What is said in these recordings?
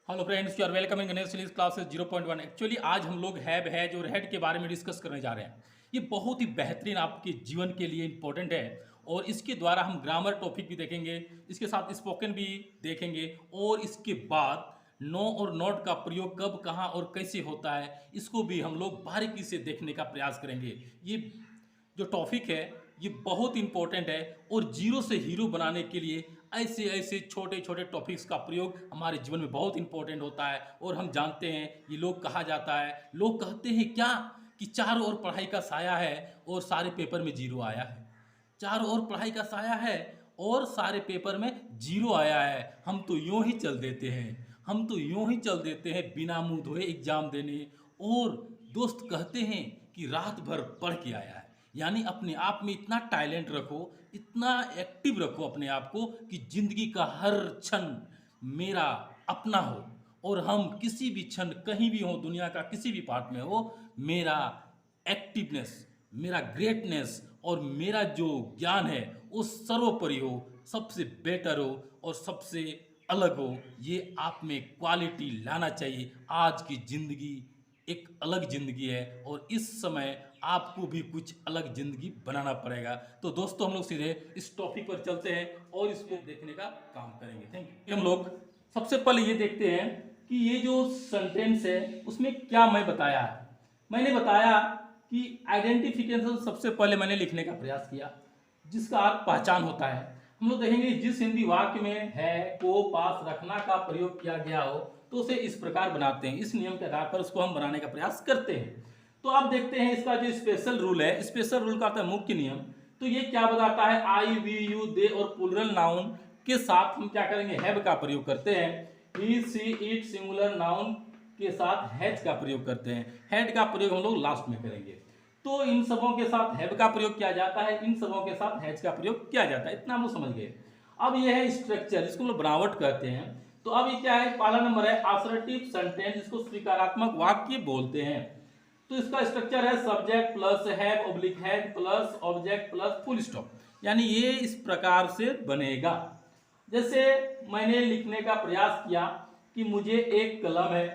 Hello friends, you are welcome in Ganesh classes 0.1। Actually आज हम लोग हैज और हेड के बारे में डिस्कस करने जा रहे हैं। ये बहुत ही बेहतरीन आपके जीवन के लिए इम्पोर्टेंट है और इसके द्वारा हम ग्रामर टॉपिक भी देखेंगे, इसके साथ स्पोकन भी देखेंगे और इसके बाद नो और नॉट का प्रयोग कब, कहाँ और कैसे होता है इसको भी हम लोग बारीकी से देखने का प्रयास करेंगे। ये जो टॉपिक है ये बहुत इंपॉर्टेंट है और जीरो से हीरो बनाने के लिए ऐसे ऐसे छोटे छोटे टॉपिक्स का प्रयोग हमारे जीवन में बहुत इंपॉर्टेंट होता है। और हम जानते हैं ये लोग कहा जाता है, लोग कहते हैं क्या कि चारों ओर पढ़ाई का साया है और सारे पेपर में जीरो आया है। चारों ओर पढ़ाई का साया है और सारे पेपर में जीरो आया है। हम तो यूं ही चल देते हैं, हम तो यूं ही चल देते हैं बिना मुंह धोए एग्जाम देने। और दोस्त कहते हैं कि रात भर पढ़ के आया है। यानी अपने आप में इतना टैलेंट रखो, इतना एक्टिव रखो अपने आप को कि जिंदगी का हर क्षण मेरा अपना हो और हम किसी भी क्षण कहीं भी हो, दुनिया का किसी भी पार्ट में हो, मेरा एक्टिवनेस, मेरा ग्रेटनेस और मेरा जो ज्ञान है वो सर्वोपरि हो, सबसे बेटर हो और सबसे अलग हो। ये आप में क्वालिटी लाना चाहिए। आज की ज़िंदगी एक अलग ज़िंदगी है और इस समय आपको भी कुछ अलग ज़िंदगी बनाना पड़ेगा। तो दोस्तों हम लोग सीधे इस टॉपिक पर चलते हैं और इसको देखने का काम करेंगे। Thank you. हम लोग सबसे पहले ये देखते हैं कि ये जो सेंटेंस है उसमें क्या मैं बताया है। मैंने बताया कि आइडेंटिफिकेशन सबसे पहले मैंने लिखने का प्रयास किया जिसका अर्थ पहचान होता है। हम लोग देखेंगे जिस हिंदी वाक्य में है को पास रखना का प्रयोग किया गया हो तो उसे इस प्रकार बनाते हैं। इस नियम के आधार पर उसको हम बनाने का प्रयास करते हैं। तो आप देखते हैं इसका जो स्पेशल रूल है, स्पेशल रूल का आता है मुख्य नियम। तो ये क्या बताता है, आई वी यू दे और प्लूरल नाउन के साथ हम क्या करेंगे, हैव का प्रयोग करते हैं। ही सी इट सिंगुलर नाउन के साथ हैज का प्रयोग करते हैं। हैड का प्रयोग हम लोग लास्ट में करेंगे। तो इन सबों के साथ हैव का प्रयोग किया जाता है, इन सबों के साथ हैज का प्रयोग किया जाता है। इतना हम लोग समझ गए। अब ये है स्ट्रक्चर, इसको हम लोग बनावट कहते हैं। तो अब ये क्या है, पहला नंबर है असर्टिव सेंटेंस, जिसको स्वीकारात्मक वाक्य बोलते हैं। तो इसका स्ट्रक्चर है subject plus have oblique had plus object plus full stop. यानी ये इस प्रकार से बनेगा। जैसे मैंने लिखने का प्रयास किया कि मुझे एक कलम है,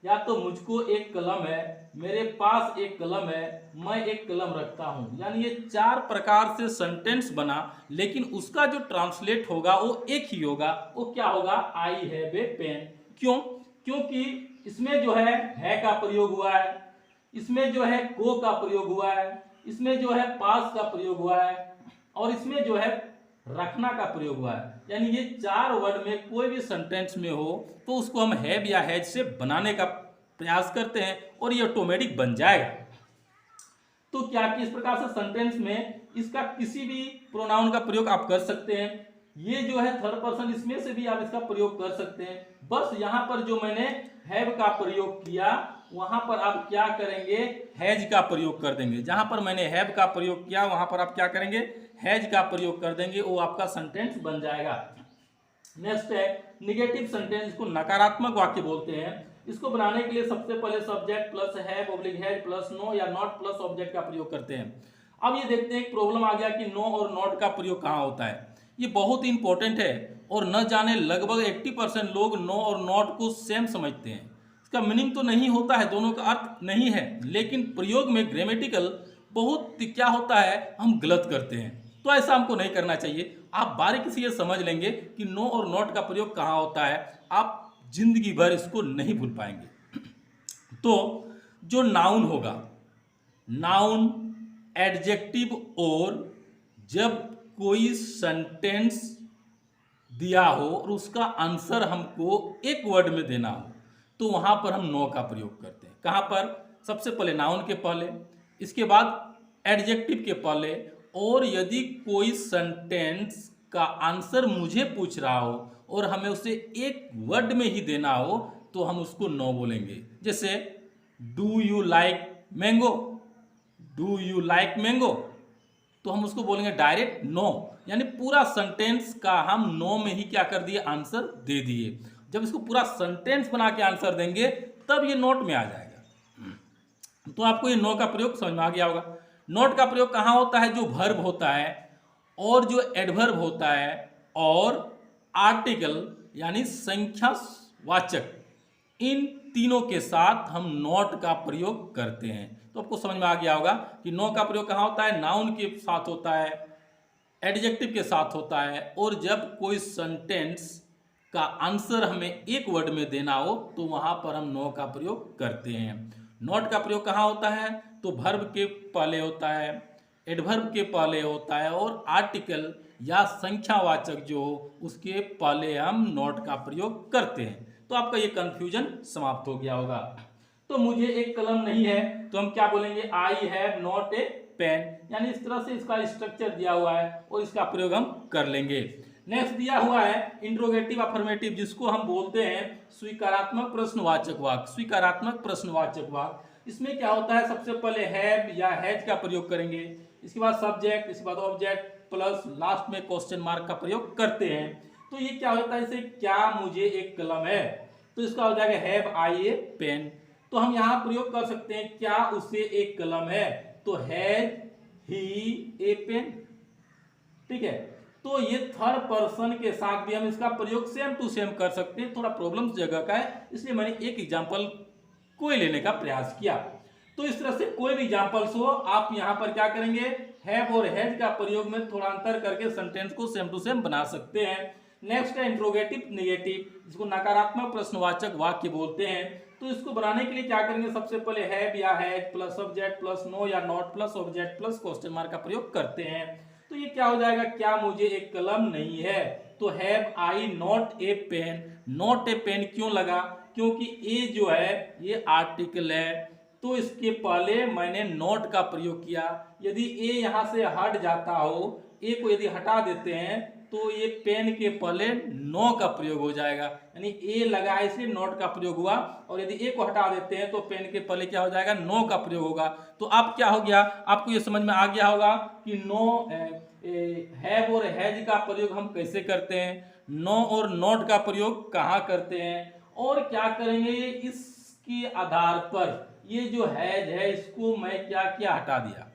या तो मुझको एक कलम है, मेरे पास एक कलम है, मैं एक कलम रखता हूं। यानी ये चार प्रकार से सेंटेंस बना, लेकिन उसका जो ट्रांसलेट होगा वो एक ही होगा। वो क्या होगा, आई हैव ए पेन। क्यों? क्योंकि इसमें जो है का प्रयोग हुआ है, इसमें जो है को का प्रयोग हुआ है, इसमें जो है पास का प्रयोग हुआ है और इसमें जो है रखना का प्रयोग हुआ है। यानी ये चार वर्ड में कोई भी सेंटेंस में हो तो उसको हम हैव या हैज से बनाने का प्रयास करते हैं और ये ऑटोमेटिक बन जाएगा। तो क्या कि इस प्रकार से सेंटेंस में इसका किसी भी प्रोनाउन का प्रयोग आप कर सकते हैं। ये जो है थर्ड पर्सन, इसमें से भी आप इसका प्रयोग कर सकते हैं। बस यहां पर जो मैंने हैव का प्रयोग किया वहां पर आप क्या करेंगे, हैज का प्रयोग कर देंगे। जहां पर मैंने हैव का प्रयोग किया वहां पर आप क्या करेंगे, हैज का प्रयोग कर देंगे। वो आपका सेंटेंस बन जाएगा। नेक्स्ट है निगेटिव सेंटेंस, इसको नकारात्मक वाक्य बोलते हैं। इसको बनाने के लिए सबसे पहले subject plus have oblique had plus no या नॉट प्लस ऑब्जेक्ट का प्रयोग करते हैं। अब ये देखते हैं एक प्रॉब्लम आ गया कि नो और नॉट का प्रयोग कहाँ होता है। ये बहुत इंपॉर्टेंट है और न जाने लगभग 80% लोग नो और नॉट को सेम समझते हैं। इसका मीनिंग तो नहीं होता है, दोनों का अर्थ नहीं है, लेकिन प्रयोग में ग्रामेटिकल बहुत क्या होता है, हम गलत करते हैं। तो ऐसा हमको नहीं करना चाहिए। आप बारीकी से ये समझ लेंगे कि नो और नॉट का प्रयोग कहाँ होता है, आप जिंदगी भर इसको नहीं भूल पाएंगे। तो जो नाउन होगा, नाउन एडजेक्टिव, और जब कोई सेंटेंस दिया हो और उसका आंसर हमको एक वर्ड में देना हो तो वहां पर हम नो का प्रयोग करते हैं। कहां पर, सबसे पहले नाउन के पहले, इसके बाद एडजेक्टिव के पहले, और यदि कोई सेंटेंस का आंसर मुझे पूछ रहा हो और हमें उसे एक वर्ड में ही देना हो तो हम उसको नो बोलेंगे। जैसे do you like mango, do you like mango, तो हम उसको बोलेंगे डायरेक्ट नो। यानी पूरा सेंटेंस का हम नो में ही क्या कर दिए, आंसर दे दिए। जब इसको पूरा सेंटेंस बना के आंसर देंगे तब ये नोट में आ जाएगा। तो आपको ये नो का प्रयोग समझ में आ गया होगा। नोट का प्रयोग कहाँ होता है, जो वर्ब होता है और जो एडवर्ब होता है और आर्टिकल यानी संख्यावाचक इन तीनों के साथ हम नॉट का प्रयोग करते हैं। तो आपको समझ में आ गया होगा कि नो का प्रयोग कहाँ होता है, नाउन के साथ होता है, एडजेक्टिव के साथ होता है, और जब कोई सेंटेंस का आंसर हमें एक वर्ड में देना हो तो वहां पर हम नो का प्रयोग करते हैं। नॉट का प्रयोग कहाँ होता है, तो वर्ब के पहले होता है, एडवर्ब के पहले होता है, और आर्टिकल या संख्यावाचक जो उसके पहले हम नॉट का प्रयोग करते हैं। तो आपका ये कंफ्यूजन समाप्त हो गया होगा। तो मुझे एक कलम नहीं है तो हम क्या बोलेंगे, I have not a pen, यानी इस तरह से इसका स्ट्रक्चर दिया हुआ है और इसका प्रयोग हम कर लेंगे। नेक्स्ट दिया हुआ है इंट्रोगेटिव अफर्मेटिव, जिसको हम बोलते हैं स्वीकारात्मक प्रश्नवाचक वाक्य। स्वीकारात्मक प्रश्नवाचक वाक्य, इसमें क्या होता है, सबसे पहले हैव या हैज का प्रयोग करेंगे, इसके बाद सब्जेक्ट, इसके बाद ऑब्जेक्ट, प्लस लास्ट में क्वेश्चन मार्क का प्रयोग करते हैं। तो ये क्या होता है, इसे क्या मुझे एक कलम है, तो इसका हो जाएगा हैव आई ए पेन। तो हम यहाँ प्रयोग कर सकते हैं क्या उसे एक कलम है, तो हैज ही ए पेन। ठीक है, तो ये थर्ड पर्सन के साथ भी हम इसका प्रयोग सेम टू सेम कर सकते हैं। थोड़ा प्रॉब्लम जगह का है, इसलिए मैंने एक एग्जांपल कोई लेने का प्रयास किया। तो इस तरह से कोई भी एग्जांपल्स हो, आप यहां पर क्या करेंगे, हैव और हैज का प्रयोग में थोड़ा अंतर करके सेंटेंस को सेम टू सेम बना सकते हैं। नेक्स्ट है इंट्रोगेटिव नेगेटिव, जिसको नकारात्मक प्रश्नवाचक वाक्य बोलते हैं। तो इसको बनाने के लिए क्या करेंगे, सबसे पहले हैव या has plus subject plus no या not plus object plus question mark का प्रयोग करते हैं। तो ये क्या हो जाएगा, क्या मुझे एक कलम नहीं है, तो have I not a pen. Not a pen क्यों लगा, क्योंकि ए जो है ये आर्टिकल है, तो इसके पहले मैंने नॉट का प्रयोग किया। यदि ए यहां से हट जाता हो, ए को यदि हटा देते हैं तो ये पेन के पहले नो का प्रयोग हो जाएगा, यानी ए लगा इसलिए नॉट का प्रयोग हुआ, और यदि ए को हटा देते हैं तो पेन के पहले क्या हो जाएगा, नो का प्रयोग होगा। तो अब क्या हो गया, आपको ये समझ में आ गया होगा कि नो हैव और हैज का प्रयोग हम कैसे करते हैं, नो और नॉट का प्रयोग कहाँ करते हैं, और क्या करेंगे। इसके आधार पर ये जो हैज है इसको मैं क्या क्या हटा दिया,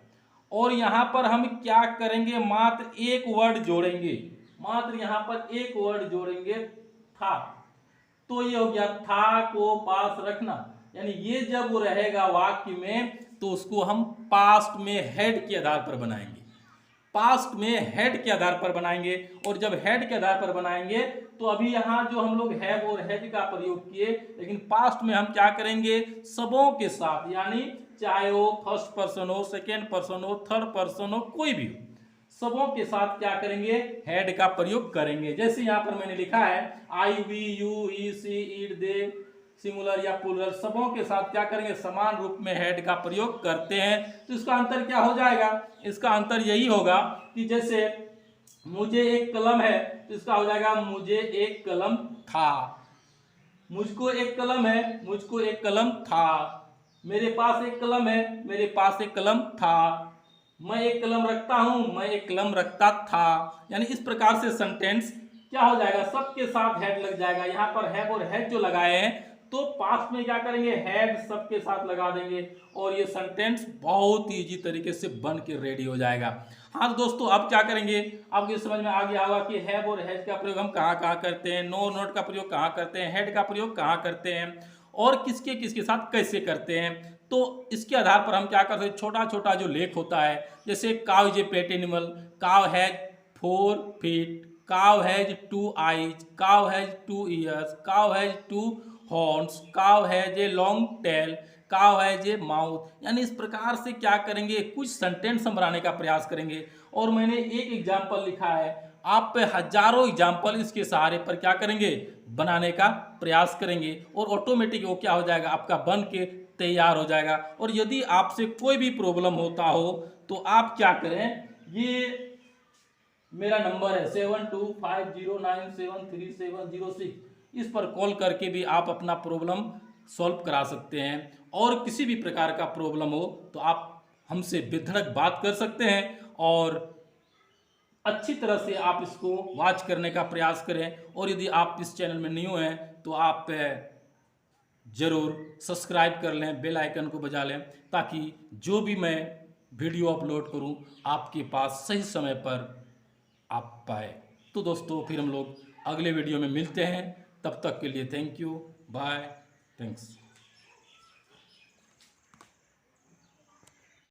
और यहां पर हम क्या करेंगे, मात्र एक वर्ड जोड़ेंगे, मात्र यहां पर एक वर्ड जोड़ेंगे, था। तो ये हो गया था को पास रखना, यानी ये जब वो रहेगा वाक्य में तो उसको हम पास्ट में हेड के आधार पर बनाएंगे, पास्ट में हेड के आधार पर बनाएंगे। और जब हेड के आधार पर बनाएंगे तो अभी यहां जो हम लोग हैव और हैज का प्रयोग किए, लेकिन पास्ट में हम क्या करेंगे, सबों के साथ, यानी चाहे वो फर्स्ट पर्सन हो, सेकेंड पर्सन हो, थर्ड पर्सन हो, कोई भी हो, सबों के साथ क्या करेंगे, हेड का प्रयोग करेंगे। जैसे यहां पर मैंने लिखा है I we you he she it they, singular या प्लूरल, सबों के साथ क्या करेंगे, समान रूप में हेड का प्रयोग करते हैं। तो इसका अंतर क्या हो जाएगा, इसका अंतर यही होगा कि जैसे मुझे एक कलम है तो इसका हो जाएगा मुझे एक कलम था, मुझको एक कलम है, मुझको एक कलम था, मेरे पास एक कलम है, मेरे पास एक कलम था, मैं एक कलम रखता हूं, मैं एक कलम रखता था। यानी इस प्रकार से सेंटेंस क्या हो जाएगा, सबके साथ हेड लग जाएगा। यहां पर हैव और हैज जो लगाए हैं तो पास्ट में क्या करेंगे, हैड सबके साथ लगा देंगे, और ये सेंटेंस बहुत इजी तरीके से बन के रेडी हो जाएगा। हाँ तो दोस्तों अब क्या करेंगे, आपको ये समझ में आ गया होगा कि हैव और हैज का प्रयोग हम कहाँ कहाँ करते हैं, नो नोट का प्रयोग कहाँ करते हैं, हेड का प्रयोग कहाँ करते हैं, और किसके किसके साथ कैसे करते हैं। तो इसके आधार पर हम क्या करते हैं, छोटा छोटा जो लेख होता है, जैसे काव इज ए पेट एनिमल, काव हैज 4 feet, काव हैज 2 eyes, काव हैज 2 ears, काव हैज 2 horns, काव हैज ए लॉन्ग टेल, काव हैज ए माउथ। यानी इस प्रकार से क्या करेंगे, कुछ सेंटेंस हम बनाने का प्रयास करेंगे। और मैंने एक एग्जाम्पल लिखा है, आप पे हजारों एग्जाम्पल इसके सहारे पर क्या करेंगे, बनाने का प्रयास करेंगे, और ऑटोमेटिक वो क्या हो जाएगा, आपका बन के तैयार हो जाएगा। और यदि आपसे कोई भी प्रॉब्लम होता हो तो आप क्या करें, ये मेरा नंबर है 7250973706, इस पर कॉल करके भी आप अपना प्रॉब्लम सॉल्व करा सकते हैं। और किसी भी प्रकार का प्रॉब्लम हो तो आप हमसे बेधड़क बात कर सकते हैं, और अच्छी तरह से आप इसको वॉच करने का प्रयास करें। और यदि आप इस चैनल में न्यू हैं तो आप ज़रूर सब्सक्राइब कर लें, बेल आइकन को बजा लें, ताकि जो भी मैं वीडियो अपलोड करूं आपके पास सही समय पर आप पाए। तो दोस्तों फिर हम लोग अगले वीडियो में मिलते हैं, तब तक के लिए थैंक यू, बाय। थैंक्स।